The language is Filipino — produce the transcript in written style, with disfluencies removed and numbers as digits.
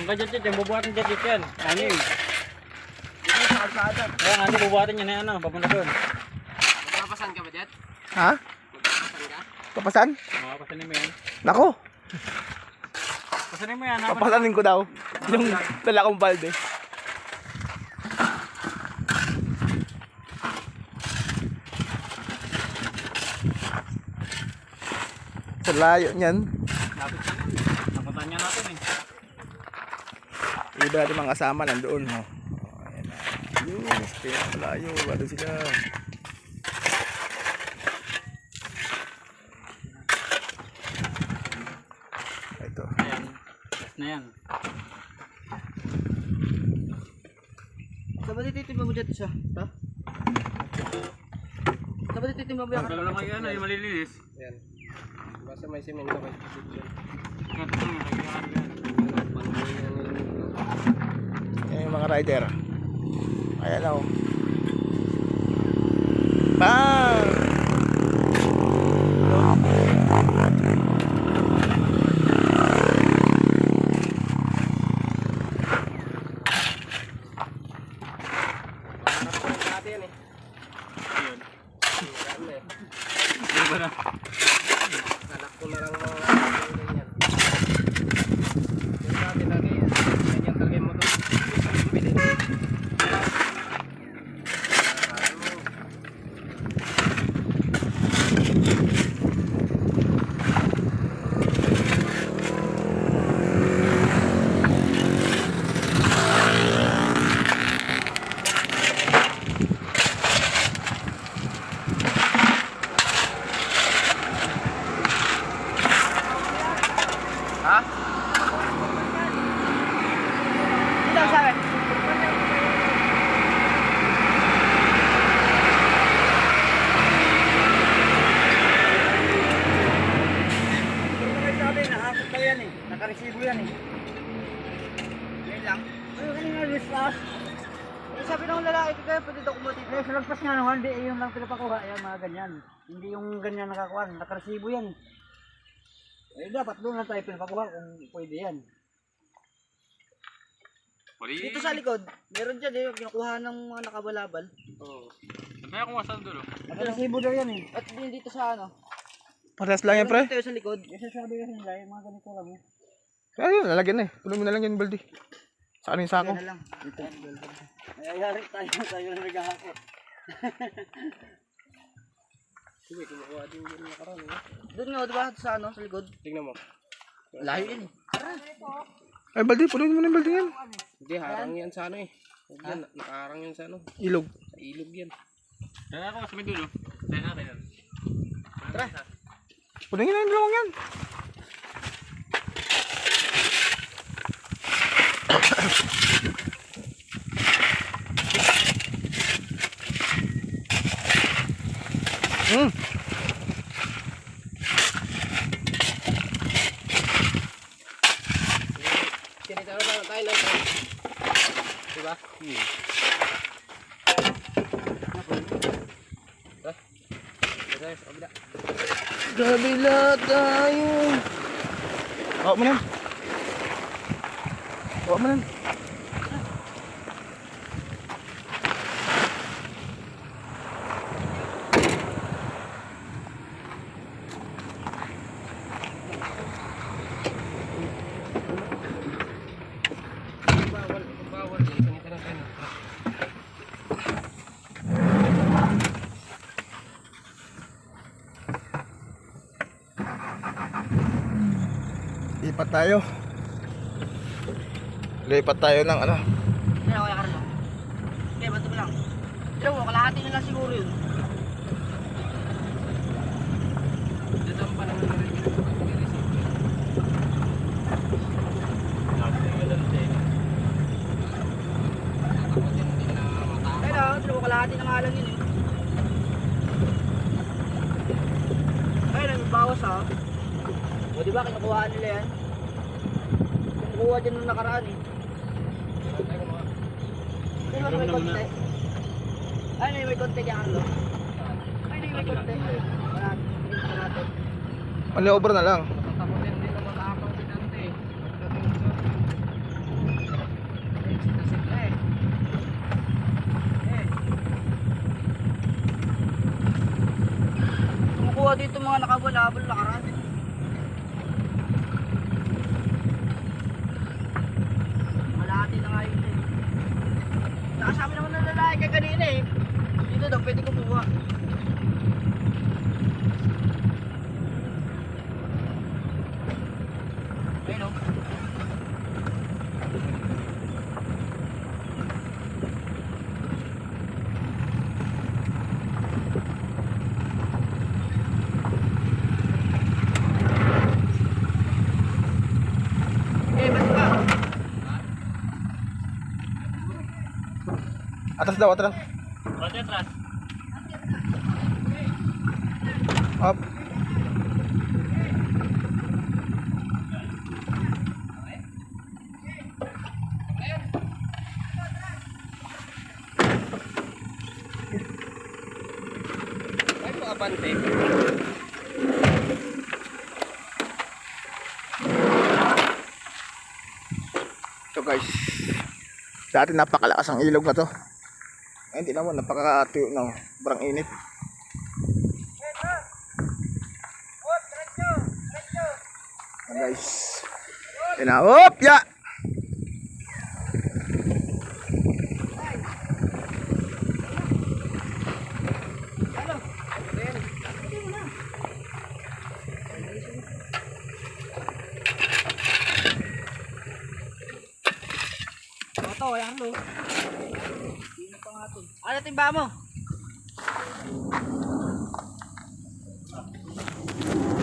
Ang gadget yung bubuhatin gadget yan. Ano yun? Dito sa kalsada. Kaya nga, bubuhatin yan na ano, papunta doon. Magpapasan ka ba, Jet? Ha? Magpapasan ka? Papasan? Oo, pasanin mo yan. Nako, Pasanin mo yan. papasanin ko daw. Yung dala kong balde. Sa layo niyan. Lapit ka na. Napuntahan niya natin eh. Iba natin mga kasama nandoon. Oh. Ayan na. Yun, kaya malayo. Wala sila. Ito. Ayan. Last na yan. Sa ba titimba mo, Jet, isa? Ha? Sa ba titimba mo yan? Ang lang kayo ano, yung malilinis. Yan. Basta may semento kayo. Yan, ito nga, kailangan yan. Ayan yung mga rider. Ayan o. Bang! Ayun. Ano eh. Ano ba na? Anak ko na lang mga ganyan. Yung dati lagi, ganyan talaga yung motor. Pwede. Ha? Hindi daw sabi. Sabi, nakakot daw yan eh. Nakaresibo yan eh. Ngayon lang. Ano kanina response? Eh, sabi ng lalaki ko kayo, pwede daw kumatito. Eh, sa lagpas nga naman, hindi yung lang pinapakuha. Ayan, mga ganyan. Hindi yung ganyan nakakuha. Nakaresibo yan. Eh, dapat doon lang tayo pinapakuha kung pwede yan. Dito sa likod, meron dyan eh, kinukuha ng mga nakabalabal. Oo. Kaya kung wasan doon. Nakaresibo daw yan eh. At din dito sa ano. Parehas lang yan, pre. Dito sa likod. Yung sasabi kasi nila, yung mga ganito lang eh. Kaya yun, lalagyan na eh. Puno mo na lang yan, balde. Saan yung sako? Yan na lang. Dito. Ayari tayo na naghahakot. Sige, kumukuha din yung nakaraan eh. Doon nga, diba? Sa ano, sa likod. Tingnan mo. Layo yun eh. Ay, balde, puno mo na yung balde yan. Hindi, harang yan sa ano eh. Yan, nakaharang yan sa ano. Ilog. Sa ilog yan. Kaya ako sa may dulo. Tayo natin yan. Tara. Puno na yung dalawang yan. Sinitaro tayo lang. Diba? Tara, sa kabila. Kabila tayo. Bawa mo na. Bawa mo na. Bawal. Sinitaro tayo. Lipat tayo. Lipat tayo ng ano. Kaya kaya ka rin lang. Okay, bato mo lang. Pero kalahati na lang siguro yun. Dito ang panahon na rin yun. Kaya dito kalahati na nga lang yun eh. Kaya nagbawas ha. O diba kinukuhaan nila yan? Kinukuha dyan nung nakaraan eh. Diba may konti? Ay, may konti kaya Carlo. Ay, may konti. Natin. Mali obra na lang. Tapusin din naman ako si Dante. dito mga nakabulabol lakaran. Malati na nga yun eh. Nakasabi naman ng lalaki kay kanina eh. Dito daw pwede kumuha. Ayun o. Eh, ba't ba? Atas daw, atas. Konti atras. Up. Ay po, abante. So guys, sa atin napakalakas ang ilog na to. Ay, hindi naman, napakatuyo ng sobrang init. Ayan guys. Ayan na, hop, ya! Ito, ayan lo. Ano timba mo?